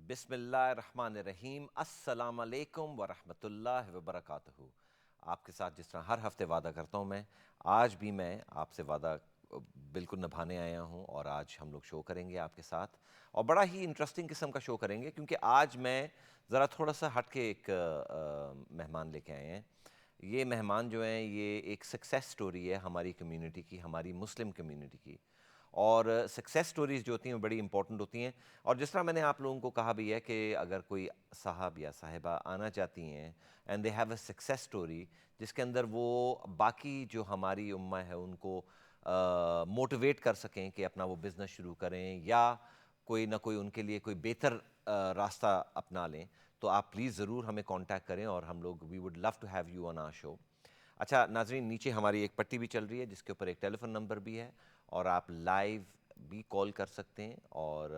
بسم اللہ الرحمن الرحیم. السلام علیکم ورحمۃ اللہ وبرکاتہ. آپ کے ساتھ جس طرح ہر ہفتے وعدہ کرتا ہوں آج بھی میں آپ سے وعدہ بالکل نبھانے آیا ہوں، اور آج ہم لوگ شو کریں گے آپ کے ساتھ، اور بڑا ہی انٹرسٹنگ قسم کا شو کریں گے، کیونکہ آج میں ذرا تھوڑا سا ہٹ کے ایک مہمان لے کے آئے ہیں. یہ مہمان جو ہیں یہ ایک سکسیس سٹوری ہے ہماری کمیونٹی کی، ہماری مسلم کمیونٹی کی. اور سکسیس سٹوریز جو ہوتی ہیں وہ بڑی امپورٹنٹ ہوتی ہیں. اور جس طرح میں نے آپ لوگوں کو کہا بھی ہے کہ اگر کوئی صاحب یا صاحبہ آنا چاہتی ہیں and they have a success story جس کے اندر وہ باقی جو ہماری امہ ہے ان کو موٹیویٹ کر سکیں کہ اپنا وہ بزنس شروع کریں، یا کوئی نہ کوئی ان کے لیے کوئی بہتر راستہ اپنا لیں، تو آپ پلیز ضرور ہمیں کانٹیکٹ کریں، اور ہم لوگ we would love to have you on our show. اچھا ناظرین، نیچے ہماری ایک پٹی بھی چل رہی ہے جس کے اوپر ایک ٹیلی فون نمبر بھی ہے، اور آپ لائیو بھی کال کر سکتے ہیں اور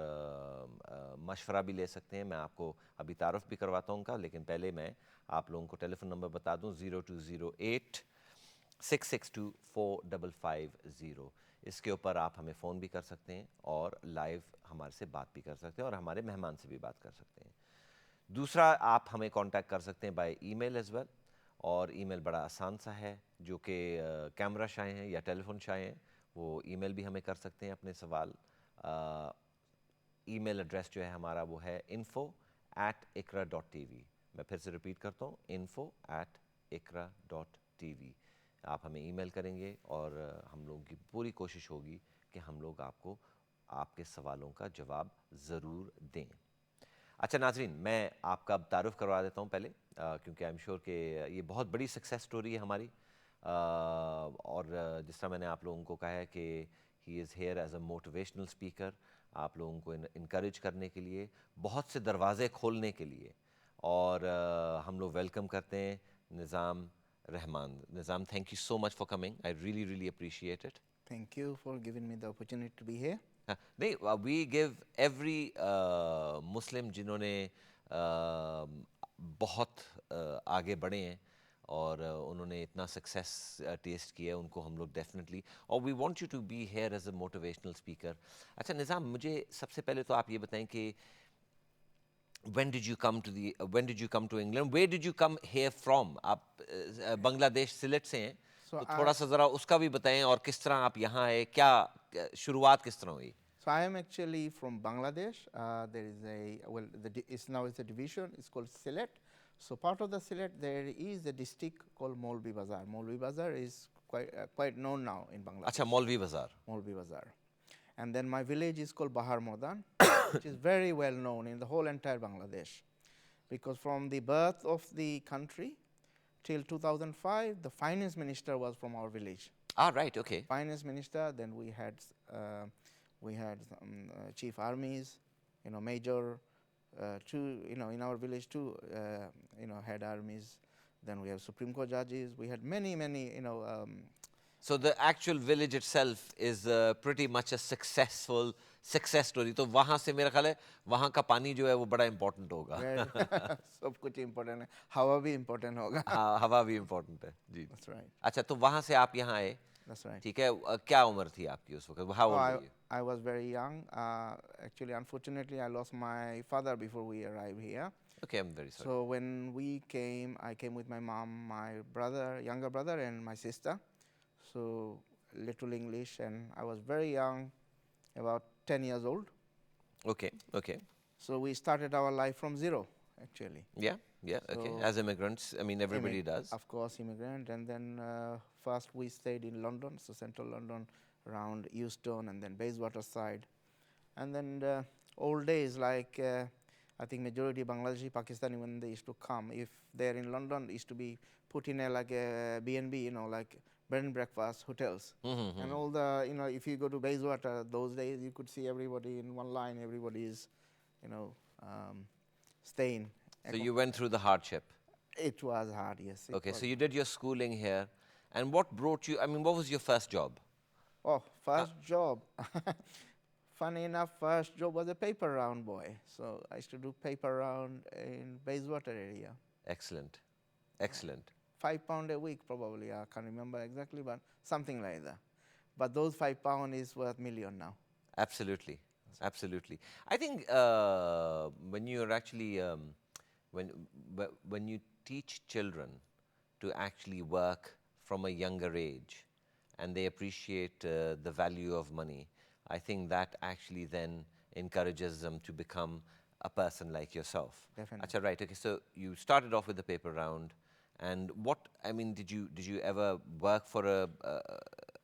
مشورہ بھی لے سکتے ہیں. میں آپ کو ابھی تعارف بھی کرواتا ہوں کا، لیکن پہلے میں آپ لوگوں کو ٹیلی فون نمبر بتا دوں. 0208-662-4550. اس کے اوپر آپ ہمیں فون بھی کر سکتے ہیں اور لائیو ہمارے سے بات بھی کر سکتے ہیں، اور ہمارے مہمان سے بھی بات کر سکتے ہیں. دوسرا، آپ ہمیں کانٹیکٹ کر سکتے ہیں by email as well, اور ای میل بڑا آسان سا ہے، جو کہ کیمرہ شائع ہیں یا ٹیلی فون شائع ہیں وہ ای میل بھی ہمیں کر سکتے ہیں اپنے سوال. ای میل ایڈریس جو ہے ہمارا وہ ہے info@iqra.tv. میں پھر سے ریپیٹ کرتا ہوں، info@iqra.tv. آپ ہمیں ای میل کریں گے اور ہم لوگوں کی پوری کوشش ہوگی کہ ہم لوگ آپ کو آپ کے سوالوں کا جواب ضرور دیں. اچھا ناظرین، میں آپ کا اب تعارف کروا دیتا ہوں پہلے، کیونکہ آئی ایم شیور کہ یہ بہت بڑی سکسیس سٹوری ہے ہماری. اور جس طرح میں نے آپ لوگوں کو کہا ہے کہ he is here as a motivational speaker, آپ لوگوں کو انکریج کرنے کے لیے، بہت سے دروازے کھولنے کے لیے. اور ہم لوگ ویلکم کرتے ہیں نظام رحمان. نظام، thank you so much for coming. I really really appreciate it. Thank you for giving me the opportunity to be here. نہیں، وی گیو ایوری مسلم جنہوں نے بہت آگے بڑھے ہیں اور انہوں نے اتنا سکسیس ٹیسٹ کیا ہے، ان کو ہم لوگ ڈیفینیٹلی، اور we want you to be here as a motivational speaker. اچھا نظام، مجھے سب سے پہلے تو آپ یہ بتائیں کہ when did you come to England? Where did you come here from? آپ بنگلہ دیش سلٹ سے ہیں، So تو I, تھوڑا سا ذرا اس کا بھی بتائیں، اور کس طرح آپ یہاں آئے، کیا شروعات کس طرح ہوئی؟ so I am actually from Bangladesh. There is it's a division. It's called Sylhet. So part of the Sylhet there is a district called Molvi Bazar. Molvi Bazar is quite known now in Bangladesh. اچھا، مولوی بازار. Molvi Bazar. And then my village is called Bahar Modan, which is very well known in the whole entire Bangladesh, because from the birth of the country till 2005, the finance minister was from our village. Right, okay. Finance minister, then we had chief armies, major, two, in our village too, head armies. Then we have Supreme Court judges. We had many, So the actual village itself is pretty much a success story. تو وہاں سے میرا خیال ہے وہاں کا پانی جو ہے وہ بڑا امپورٹنٹ ہوگا. سب کچھ امپورٹنٹ ہے، ہوا بھی امپورٹنٹ ہوگا. ہاں، ہوا بھی امپورٹنٹ ہے جی. That's right. اچھا، تو وہاں سے آپ یہاں آئے. That's right. ٹھیک ہے، کیا عمر تھی آپ کی اس وقت؟ How old were you? I was very young. Actually, unfortunately, I lost my father before we arrived here. Okay, I'm very sorry. So when I came with my mom, my younger brother, and my sister. So little English, and I was very young, about 10 years old. Okay. So we started our life from zero, actually. Yeah, okay. As immigrants, I mean, everybody does. Of course, immigrant. And then first we stayed in London, so central London, around Euston, and then Bayswater side. And then old days, like I think majority Bangladeshi, Pakistani, when they used to come, if they're in London, used to be put in like a B&B, like bed and breakfast hotels. And all the, if you go to Bayswater, those days you could see everybody in one line, everybody is, staying. So you went through the hardship. It was hard, yes. Okay, so you did your schooling here. And what brought you, I mean, what was your first job? Oh, first job. Funny enough, first job was a paper round boy. So I used to do paper round in Bayswater area. Excellent. £5 a week probably, I can't remember exactly, but something like that. But those £5 is worth million now. Absolutely. Absolutely. I think when you're actually when when you teach children to actually work from a younger age, and they appreciate the value of money, I think that actually then encourages them to become a person like yourself. Definitely. Acha, right. Okay. So you started off with the paper round, and what I mean, did you ever work for a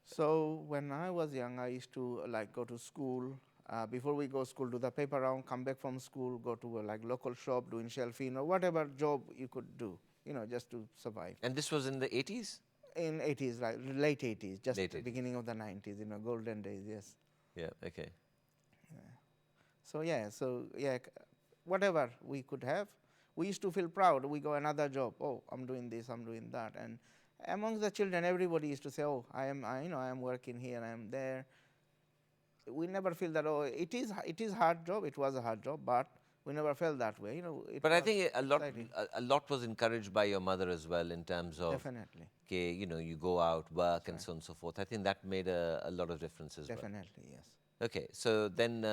So when I was young, I used to like go to school. Before we go school, do the paper round, come back from school, go to a like local shop doing shelfing or whatever job you could do, just to survive. and this was in the 80s? In 80s, like late 80s, just Late 80s. beginning of the 90s, golden days, yes. Yeah. Okay. So yeah, whatever we could have, we used to feel proud. We go another job. Oh, I'm doing this, I'm doing that, and amongst the children, everybody used to say, "Oh, I am working here, I am there." We never feel that. Oh, it is hard job. It was a hard job, but we never felt that way. It But I was think exciting. a lot was encouraged by your mother as well in terms of, Definitely, okay, you go out, work, and right. so on and so forth. I think that made a lot of difference as well. Definitely, yes. Okay, so then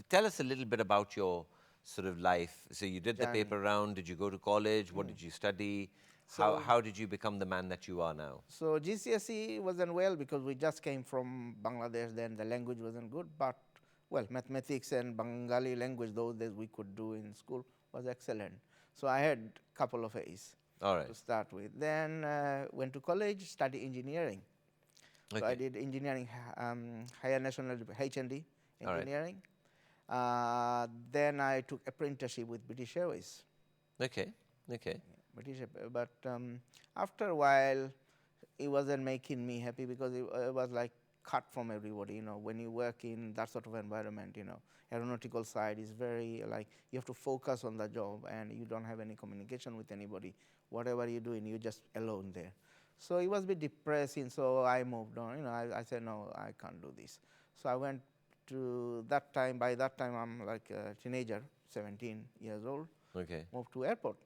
tell us a little bit about your sort of life. So you did the Journey. paper round. Did you go to college? What did you study? So How did you become the man that you are now? So GCSE wasn't well because we just came from Bangladesh. Then the language wasn't good, but well, mathematics and Bengali language those days we could do in school was excellent. So I had couple of A's All right. to start with. Then went to college, studied engineering. So I Okay. did engineering, higher national HND All right. engineering. Then I took apprenticeship with British Airways. Okay. Okay. But after a while, it wasn't making me happy because it was like cut from everybody. When you work in that sort of environment, aeronautical side is very like you have to focus on the job and you don't have any communication with anybody. Whatever you're doing, you're just alone there. So it was a bit depressing. So I moved on. I said no, I can't do this. So I went to that time. By that time, I'm like a teenager, 17 years old. Okay. Moved to airport.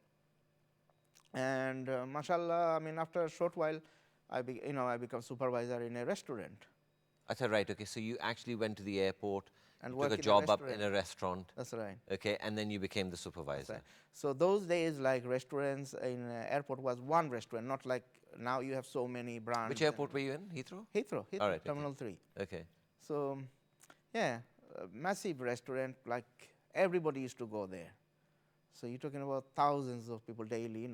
And mashallah, I mean, after a short while, I become supervisor in a restaurant That's right. Okay. So you actually went to the airport, and you took work a in a job up restaurant. in a restaurant. That's right. Okay. And then you became the That's supervisor. right. So those days, like restaurants in airport was one restaurant, not like now you have so many brands. Which airport were you in? Heathrow? Heathrow, All right. Okay. Terminal 3. Okay. So, yeah, a massive restaurant, like everybody used to go there. So you're talking about thousands of people daily,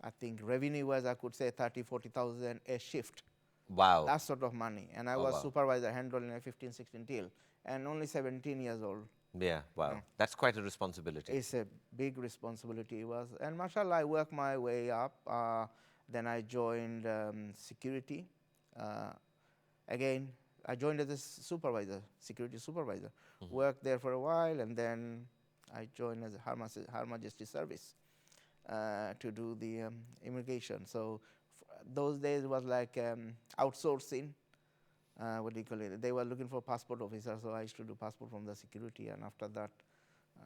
I think revenue-wise, I could say 30, 40,000 a shift. Wow. That sort of money. And I Oh, was wow. supervisor, handling a 15, 16 till, and only 17 years old. Yeah. Wow. No. That's quite a responsibility. It's a big responsibility. It was, and mashallah, I worked my way up. Then I joined security. Again, I joined as a supervisor, security supervisor. Worked there for a while, and then I joined as a Her Majesty service to do the immigration. So those days was like outsourcing. What do you call it? They were looking for passport officer, so I used to do passport from the security. And after that,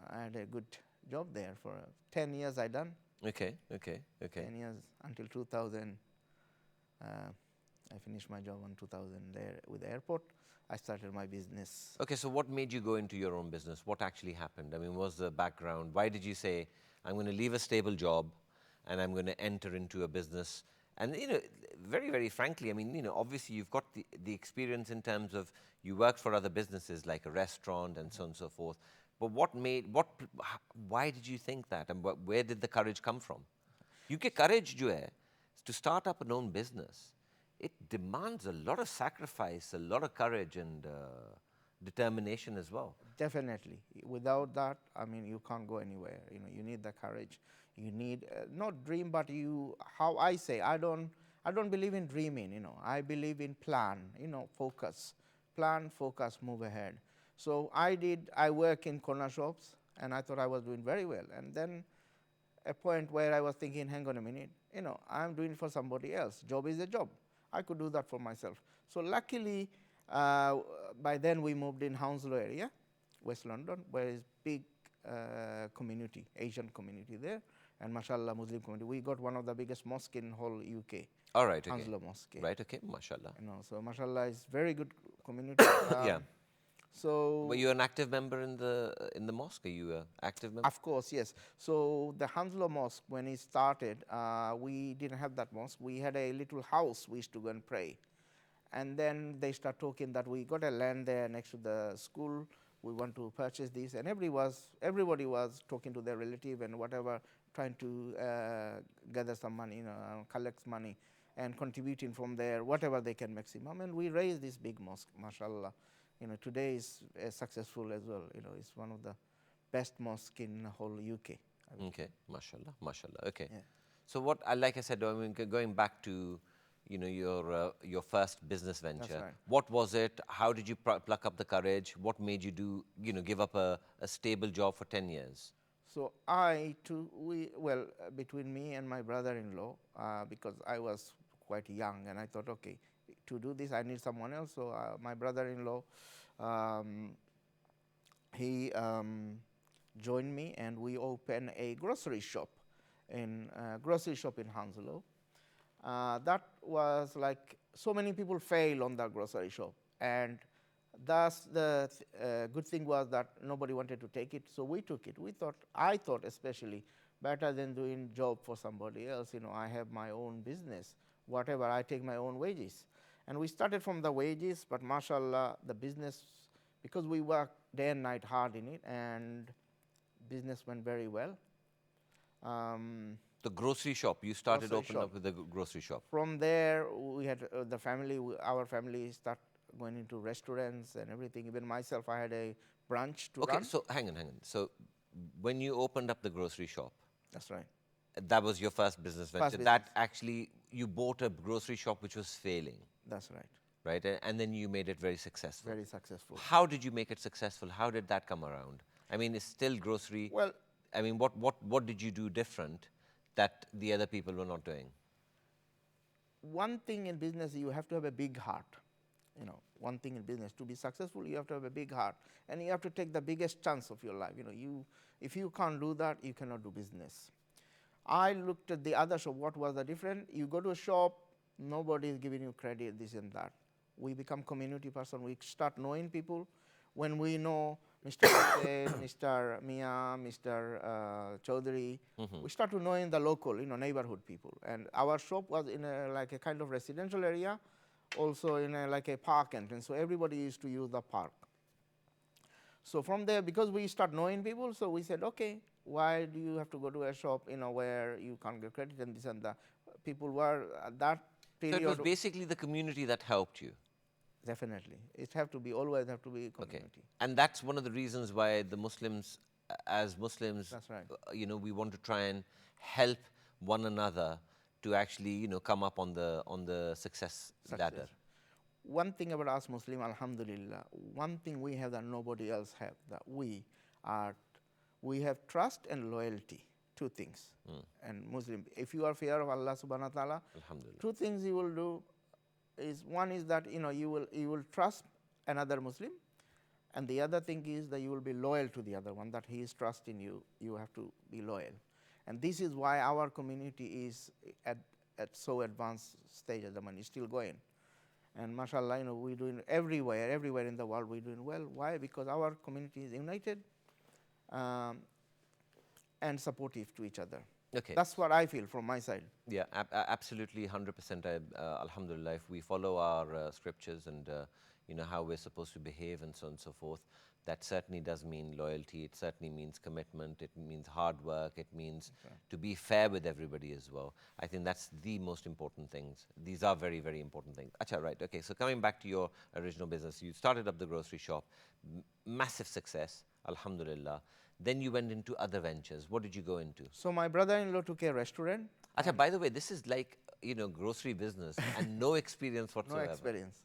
I had a good job there for 10 years. I done Okay. Okay. Okay. 10 years until 2000. I finished my job in 2000 there with the airport. I started my business. Okay, so what made you go into your own business? What actually happened? I mean, what was the background? Why did you say, I'm going to leave a stable job and I'm going to enter into a business? And, very, very frankly, I mean, obviously you've got the experience in terms of you worked for other businesses like a restaurant and so on and so forth. But why did you think that? And where did the courage come from? You get courage, jo hai, to start up an own business. It demands a lot of sacrifice, a lot of courage and determination as well. Definitely. Without that, I mean, you can't go anywhere. You need the courage. You need not dream, but how I say, I don't believe in dreaming. I believe in plan. Focus, plan, focus, move ahead. So I work in corner shops, and I thought I was doing very well. And then a point where I was thinking, hang on a minute, I'm doing it for somebody else. Job is a job. I could do that for myself. So luckily, by then we moved in Hounslow area, West London, where is big community, Asian community there, and mashallah Muslim community. We got one of the biggest mosque in whole UK. All right, okay. Hounslow Mosque. Right, okay, mashallah. So mashallah is very good community. Yeah. Were So, you an active member in the mosque? Are you an active member? of course, yes. So the Hanslow Mosque, when it started, we didn't have that mosque. We had a little house we used to go and pray. And then they start talking that we got a land there next to the school. We want to purchase this, and everybody was talking to their relative and whatever, trying to gather some money, collect money, and contributing from there whatever they can maximum. And we raised this big mosque, mashallah. Today is successful as well. It's one of the best mosque in the whole UK. Okay, mashallah, mashallah. Okay. Yeah. So what, like I said, I mean, going back to, your first business venture. right. What was it? How did you pluck up the courage? What made you do, give up a stable job for 10 years? So between me and my brother-in-law, because I was quite young, and I thought, okay, to do this I need someone else. So my brother-in-law, um, he joined me, and we opened a grocery shop in Hounslow. That was like so many people fail on that grocery shop, and thus the good thing was that nobody wanted to take it, so we took it. I thought especially better than doing job for somebody else. I have my own business, whatever, I take my own wages. And we started from the wages, but mashallah, the business, because we worked day and night hard in it, and business went very well. The grocery shop, you started Grocery opening shop. up with the grocery shop. From there, we had our family start going into restaurants and everything. Even myself, I had a branch to Okay, run. so hang on. So when you opened up the grocery shop, That's right. that was your first business venture. First That business. actually, you bought a grocery shop which was failing, That's right. right? And then you made it very successful. Very successful. How did you make it successful? How did that come around? I mean, it's still grocery. Well, I mean, what did you do different that the other people were not doing? one thing in business, you have to have a big heart. One thing in business, to be successful, you have to have a big heart, and you have to take the biggest chance of your life. If you can't do that, you cannot do business. I looked at the other shop. What was the difference? You go to a shop, nobody is giving you credit, this and that. We become community person. We start knowing people. When we know Mr. Hussain, Mr. Mia, Mr. Chaudhary, we start to know in the local, neighborhood people. And our shop was in like a kind of residential area, also in like a park entrance. So everybody used to use the park. So from there, because we start knowing people, so we said, okay, why do you have to go to a shop, where you can't get credit and this and that? People were at that period. So it was basically the community that helped you. Definitely. Always have to be community. Okay. And that's one of the reasons why the Muslims, as Muslims, That's right. We want to try and help one another to actually, come up on the success ladder. One thing about us Muslim, alhamdulillah, one thing we have that nobody else have, that we have trust and loyalty, two things. And Muslim, if you are fear of Allah subhanahu wa ta'ala, two things you will do is, one is that you will trust another Muslim, and the other thing is that you will be loyal to the other one, that he is trusting you, you have to be loyal. And this is why our community is at so advanced stage at the moment, it's still going. And mashallah, we're doing everywhere in the world we're doing well. Why? Because our community is united and supportive to each other. Okay. That's what I feel from my side. Yeah, absolutely, 100%. Alhamdulillah, if we follow our scriptures and how we're supposed to behave and so on and so forth, that certainly does mean loyalty. It certainly means commitment. It means hard work. It means to be fair with everybody as well. I think that's the most important things. These are very, very important things. Acha, right. Okay, so coming back to your original business, you started up the grocery shop, massive success, alhamdulillah. Then you went into other ventures. What did you go into? So my brother-in-law took a restaurant. Acha, by the way, this is like, grocery business and no experience whatsoever. No experience.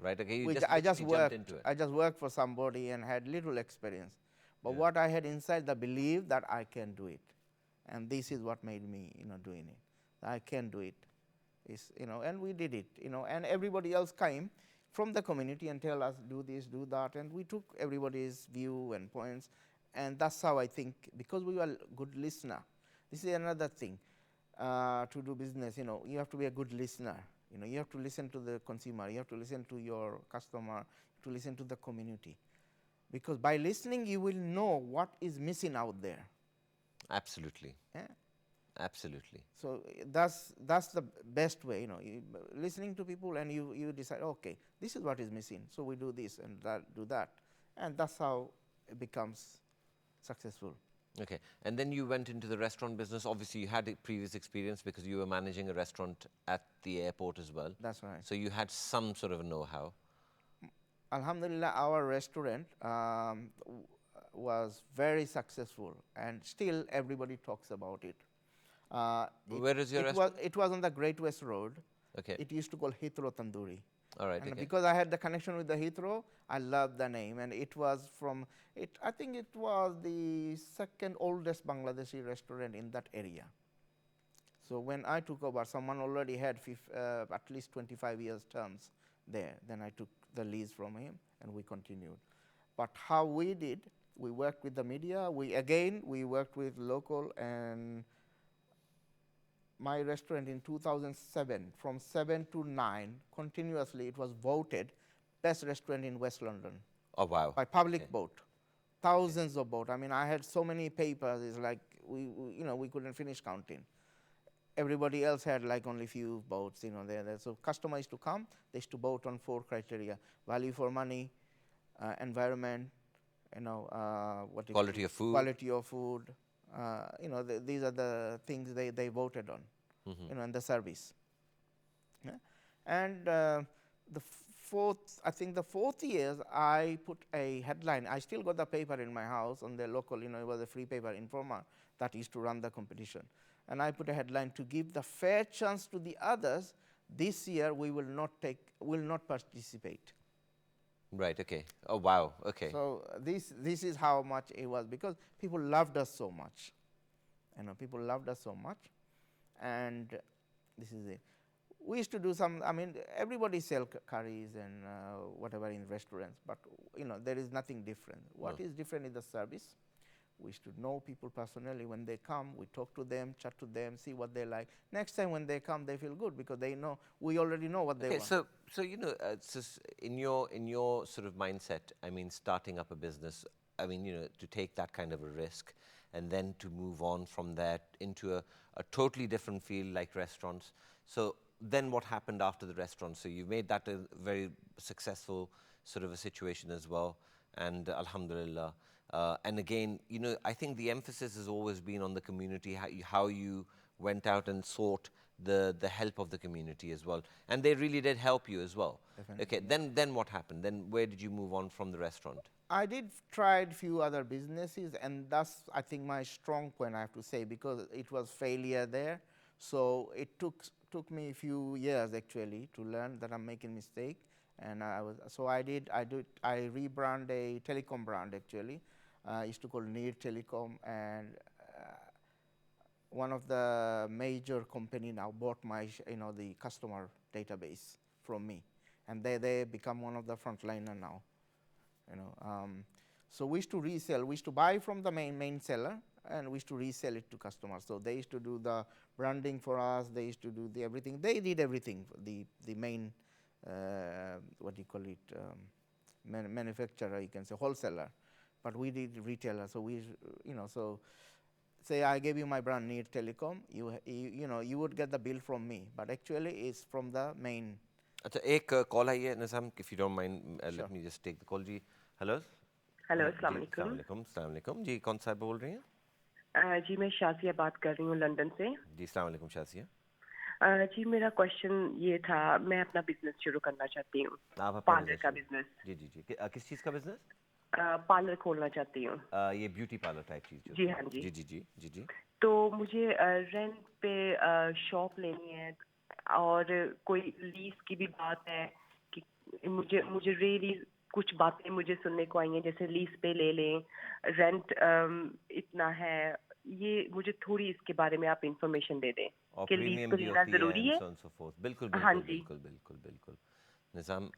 Right, okay, I just jumped into it. I just worked for somebody and had little experience. But what I had inside, the belief that I can do it. And this is what made me, doing it. I can do it. And we did it, and everybody else came from the community and tell us, do this, do that. And we took everybody's view and points. And that's how I think, because we were a good listener. This is another thing. To do business, you have to be a good listener. You have to listen to the consumer. You have to listen to your customer, to listen to the community. because by listening you will know what is missing out there. Absolutely. Yeah? Absolutely. So that's the best way, listening to people, and you decide, okay, this is what is missing, so we do this and do that, and that's how it becomes successful. Okay. And then you went into the restaurant business. Obviously, you had a previous experience because you were managing a restaurant at the airport as well. That's right. So you had some sort of know-how. Alhamdulillah, our restaurant was very successful, and still everybody talks about it. Where is your restaurant? It was on the Great West Road. Okay. It used to call Heathrow Tandoori. All right. And Okay. because I had the connection with the Heathrow, I loved the name. And it was from it. I think it was the second oldest Bangladeshi restaurant in that area. So when I took over, someone already had at least 25 years terms there. Then I took the lease from him, and we continued. But how we did, we worked with the media. We worked with local, and my restaurant in 2007, from 7 to 9, continuously it was voted best restaurant in West London. Oh, wow. By public vote. Thousands of votes. I mean, I had so many papers, it's like we couldn't finish counting. Everybody else had like only few votes, there. So customers used to come, they used to vote on 4 criteria: value for money, environment, Quality of food. Quality of food. These are the things they voted on, and the service. Yeah? And the fourth year, I put a headline. I still got the paper in my house on the local, it was a free paper, Informer, that used to run the competition. And I put a headline: to give the fair chance to the others, this year we will not participate. Right. Okay. Oh, wow. Okay. So this is how much it was, because people loved us so much. People loved us so much, and this is it. We used to do some. I mean, everybody sell curries and whatever in restaurants, but there is nothing different. What is different is the service. We used to know people personally. When they come, we talk to them, chat to them, see what they like. Next time when they come, they feel good because they know we already know what they want. So in your sort of mindset, I mean, starting up a business, I mean, to take that kind of a risk, and then to move on from that into a totally different field like restaurants. So then what happened after the restaurant? So you made that a very successful sort of a situation as well, and alhamdulillah. And again, I think the emphasis has always been on the community, how you went out and sought the help of the community as well. And they really did help you as well. Definitely. Okay, then what happened? Then where did you move on from the restaurant? I did tried few other businesses, and that's, I think, my strong point, I have to say, because it was failure there. So it took me a few years actually to learn that I'm making mistake. And I rebrand a telecom brand actually. I used to call Near Telecom, and one of the major company now bought my the customer database from me, and they become one of the frontliner now. So we used to resell. We used to buy from the main seller, and we used to resell it to customers. So they used to do the branding for us. They used to do everything. They did everything. The main what do you call it? Manufacturer, you can say wholesaler, but we did retailer. So so say I gave you my brand Near Telecom, you would get the bill from me, but actually it's from the main. अच्छा एक call आई है निज़ाम, if you don't mind, let me just take the call. जी hello अस्सलाम वालेकुम। अस्सलाम वालेकुम जी, कौन सा बोल रही हैं? जी मैं शासिया बात कर रही हूँ लंदन से। जी अस्सलाम वालेकुम शासिया। जी मेरा क्वेश्चन ये था, मैं अपना बिजनेस शुरू करना चाहती हूँ, पार्लर का बिजनेस। जी जी जी, किस चीज़ का बिजनेस? पार्लर खोलना चाहती हूँ। ये ब्यूटी पार्लर टाइप चीज़? जी हाँ जी। जी जी जी जी जी। तो मुझे रेंट पे शॉप लेनी है, और कोई लीज की भी बात है कि मुझे रियली कुछ बातें मुझे सुनने को आई हैं, जैसे लीज पे ले लें, रेंट इतना है। ये मुझे थोड़ी इसके बारे में आप इंफॉर्मेशन दे दें कि लीज पे लेना जरूरी है। बिल्कुल हाँ बिल्कुल जी। बिल्कुल बिल्कुल बिल्कुल निज़ाम,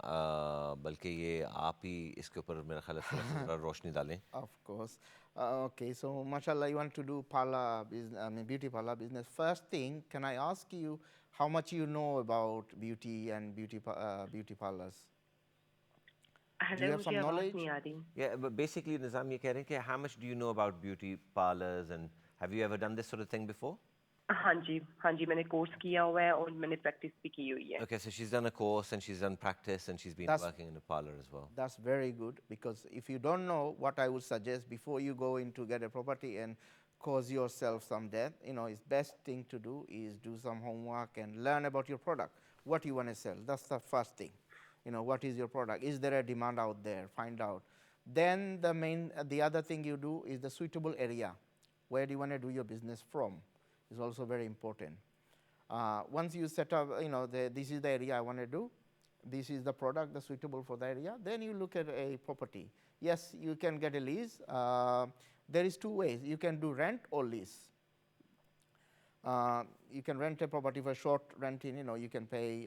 बल्कि ये आप ही इसके ऊपर मेरा ख्याल है थोड़ा रोशनी डालें। Of course. Okay, so mashallah, you want to do parlor business, I mean beauty parlor business. First thing, can I ask you how much you know about beauty and beauty parlors? Do you hello, have मुझे some आवाज़ knowledge? नहीं आ रही. Yeah, but basically, Nizam, ये कह रहे हैं कि how much do you know about beauty parlors and have you ever done this sort of thing before? हाँ जी, मैंने कोर्स किया हुआ है और मैंने प्रैक्टिस भी की हुई है. Okay, so she's done a course and she's done practice and she's been That's working in a parlor as well. That's very good, because if you don't know, what I would suggest before you go in to get a property and cause yourself some debt, it's best thing to do is do some homework and learn about your product, what you want to sell. That's the first thing. What is your product? Is there a demand out there? Find out. Then the other thing you do is the suitable area. Where do you want to do your business from? Is also very important. Once you set up, this is the area I want to do, this is the product that's suitable for the area, then you look at a property. Yes, you can get a lease. There is two ways. You can do rent or lease. You can rent a property for short renting. You can pay,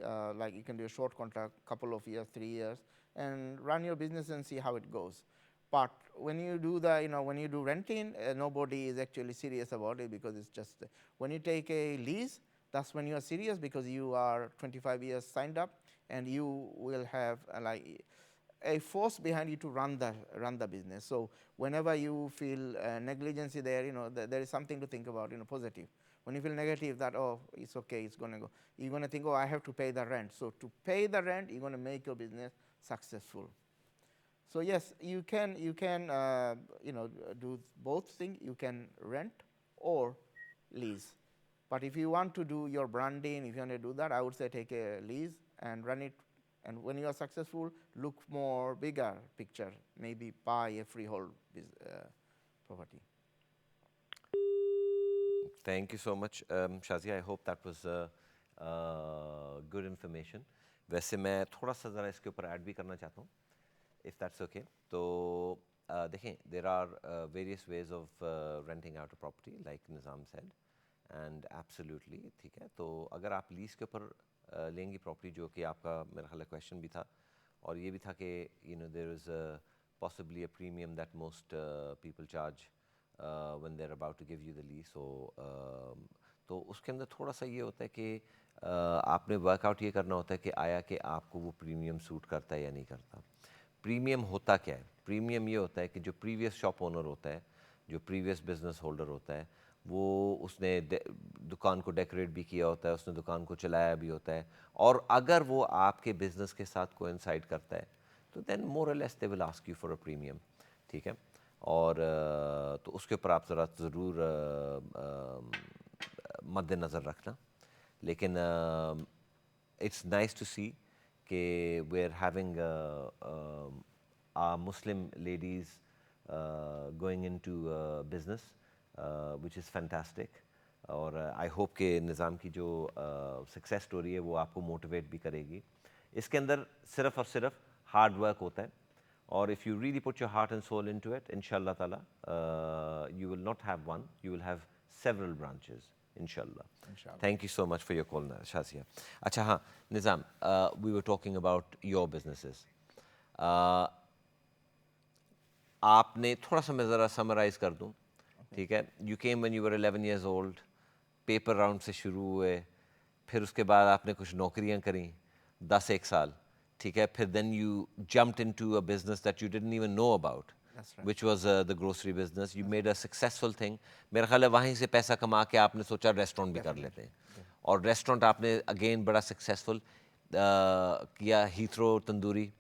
you can do a short contract, couple of years, 3 years, and run your business and see how it goes. But when you do when you do renting, nobody is actually serious about it, because it's just, when you take a lease, that's when you are serious, because you are 25 years signed up, and you will have a force behind you to run the business. So whenever you feel negligence there, there is something to think about, positive. When you feel negative that, oh, it's okay, it's going to go, you're going to think, oh, I have to pay the rent. So to pay the rent, you're going to make your business successful. So yes, you can do both things. You can rent or lease. But if you want to do your branding, if you want to do that, I would say take a lease and run it. And when you are successful, look more bigger picture. Maybe buy a freehold property. Thank you so much, Shazia. I hope that was good information. वैसे मैं थोड़ा सा ज़रा इसके ऊपर add भी करना चाहता हूँ, if that's okay. तो देखें, there are various ways of renting out a property, like Nizam said, and absolutely ठीक है. तो अगर आप लीज़ के ऊपर लेंगी प्रॉपर्टी, जो कि आपका मेरा ख्याल क्वेश्चन भी था, और ये भी था कि there is possibly a premium that most people charge when they're about to give you the lease. So तो उसके अंदर थोड़ा सा ये होता है कि आपने वर्कआउट ये करना होता है कि आया कि आपको वो प्रीमियम सूट करता है या नहीं करता. प्रीमियम होता क्या है? प्रीमियम ये होता है कि जो प्रीवियस शॉप ओनर होता है, जो प्रीवियस बिजनेस होल्डर होता है, वो उसने दुकान को डेकोरेट भी किया होता है, उसने दुकान को चलाया भी होता है, और अगर वो आपके बिजनेस के साथ कोइंसाइड करता है, तो देन मोर और less they will ask you for a premium. ठीक है. और तो उसके ऊपर आप ज़रा ज़रूर मद्देनज़र रखना. लेकिन इट्स नाइस टू सी कि we are having Muslim ladies going into business, which is fantastic. और आई होप कि निज़ाम की जो सक्सेस स्टोरी है वो आपको मोटिवेट भी करेगी. इसके अंदर सिर्फ़ और सिर्फ हार्ड वर्क होता है, और if you really put your heart and soul into it, inshallah ta'ala, you will not have one, you will have several branches, inshallah. Thank you so much for your call, Shazia. अच्छा हाँ, Nizam, we were talking about your businesses. आपने थोड़ा सा मैं ज़रा summarise कर दूँ, ठीक है. You came when you were 11 years old, paper round से शुरू हुए, फिर उसके बाद आपने कुछ नौकरियाँ करी 10-1 साल, ठीक है. फिर then you jumped into a business that you didn't even know about, which was the grocery business. You made a successful thing. मेरा ख्याल है वहीं से पैसा कमा के आपने सोचा रेस्टोरेंट भी कर लेते हैं, और रेस्टोरेंट आपने अगेन बड़ा सक्सेसफुल किया, हीथ्रो तंदूरी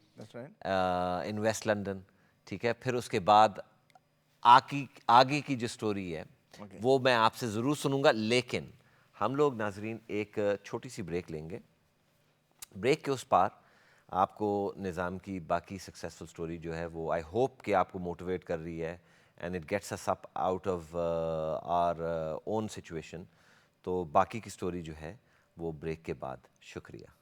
इन वेस्ट लंदन, ठीक है. फिर उसके बाद आगे की जो स्टोरी है वो मैं आपसे ज़रूर सुनूंगा, लेकिन हम लोग नाजरीन एक छोटी सी ब्रेक लेंगे. ब्रेक के उस पार आपको निज़ाम की बाकी सक्सेसफुल स्टोरी जो है वो आई होप कि आपको मोटिवेट कर रही है, and it gets us up out of our own situation. तो बाकी की स्टोरी जो है वो ब्रेक के बाद. शुक्रिया.